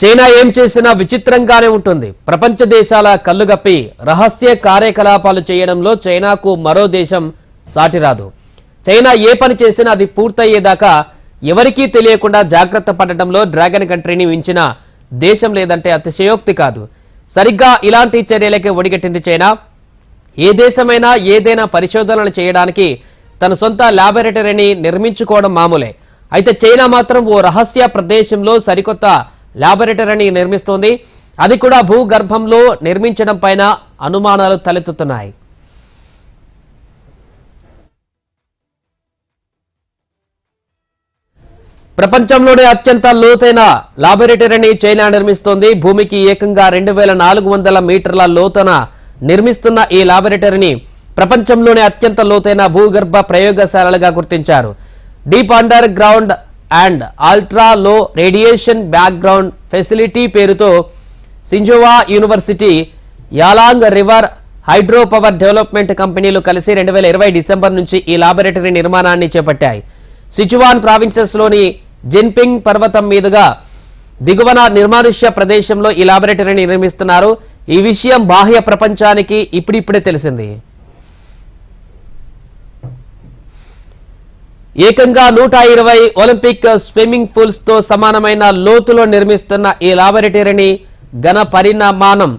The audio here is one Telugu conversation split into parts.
చైనా ఏం చేసినా విచిత్రంగానే ఉంటుంది. ప్రపంచ దేశాల కళ్ళుగప్పి రహస్య కార్యకలాపాలు చేయడంలో చైనాకు మరో దేశం సాటిరాదు. చైనా ఏ పని చేసినా అది పూర్తయ్యేదాకా ఎవరికీ తెలియకుండా జాగ్రత్త పడటంలో డ్రాగన్ కంట్రీని మించిన దేశం లేదంటే అతిశయోక్తి కాదు. సరిగ్గా ఇలాంటి చర్యలకే ఒడిగట్టింది చైనా. ఏ దేశమైనా ఏదైనా పరిశోధనలు చేయడానికి తన సొంత ల్యాబొరేటరీని నిర్మించుకోవడం మామూలే. అయితే చైనా మాత్రం ఓ రహస్య ప్రదేశంలో సరికొత్త ల్యాబొరేటరీని నిర్మిస్తోంది. అది కూడా భూగర్భంలో నిర్మించడం పైన అనుమానాలు తలెత్తుతున్నాయి. ప్రపంచంలోనే అత్యంత లోతైన ల్యాబొరేటరీని చైనా నిర్మిస్తోంది. భూమికి ఏకంగా 2400 మీటర్ల లోతున నిర్మిస్తున్న ఈ ల్యాబొరేటరీని ప్రపంచంలోనే అత్యంత లోతైన భూగర్భ ప్రయోగశాలలుగా గుర్తించారు. Deep underground and ultra low radiation background facility పేరుతో సింజోవా university, Yalong river hydro power development కంపెనీలు కలిసి 2020 డిసెంబర్ నుంచి ఈ ల్యాబొరేటరీ నిర్మాణాన్ని చేపట్టాయి. సిచువాన్ ప్రావిన్సెస్లోని జిన్పింగ్ పర్వతం మీదుగా దిగువన నిర్మానుష్య ప్రదేశంలో ఈ ల్యాబొరేటరీని నిర్మిస్తున్నారు. ఈ విషయం బాహ్య ప్రపంచానికి ఇప్పుడిప్పుడే తెలిసింది. ఏకంగా 120 ఒలింపిక్ స్విమ్మింగ్ పూల్స్ తో సమానమైన లోతులో నిర్మిస్తున్న ఈ ల్యాబొరేటరీని ఘన పరిమాణం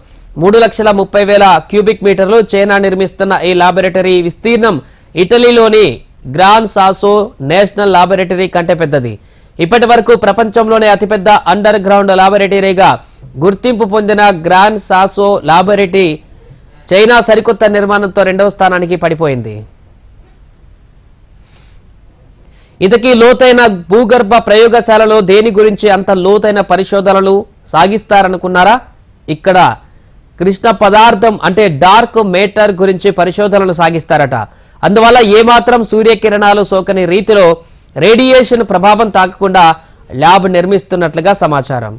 3,30,000 క్యూబిక్ మీటర్లు. చైనా నిర్మిస్తున్న ఈ ల్యాబొరేటరీ విస్తీర్ణం ఇటలీలోని గ్రాన్ సాసో నేషనల్ ల్యాబొరేటరీ కంటే పెద్దది. ఇప్పటి వరకు ప్రపంచంలోనే అతిపెద్ద అండర్ గ్రౌండ్ ల్యాబొరేటరీగా గుర్తింపు పొందిన గ్రాన్ సాసో ల్యాబొరేటరీ చైనా సరికొత్త నిర్మాణంతో 2వ స్థానానికి పడిపోయింది. ఇంతకీ లోతైన భూగర్భ ప్రయోగశాలలో దేని గురించి అంత లోతైన పరిశోధనలు సాగిస్తారనుకున్నారా? ఇక్కడ కృష్ణ పదార్థం అంటే డార్క్ మేటర్ గురించి పరిశోధనలు సాగిస్తారట. అందువల్ల ఏమాత్రం సూర్యకిరణాలు సోకని రీతిలో రేడియేషన్ ప్రభావం తాకకుండా ల్యాబ్ నిర్మిస్తున్నట్లుగా సమాచారం.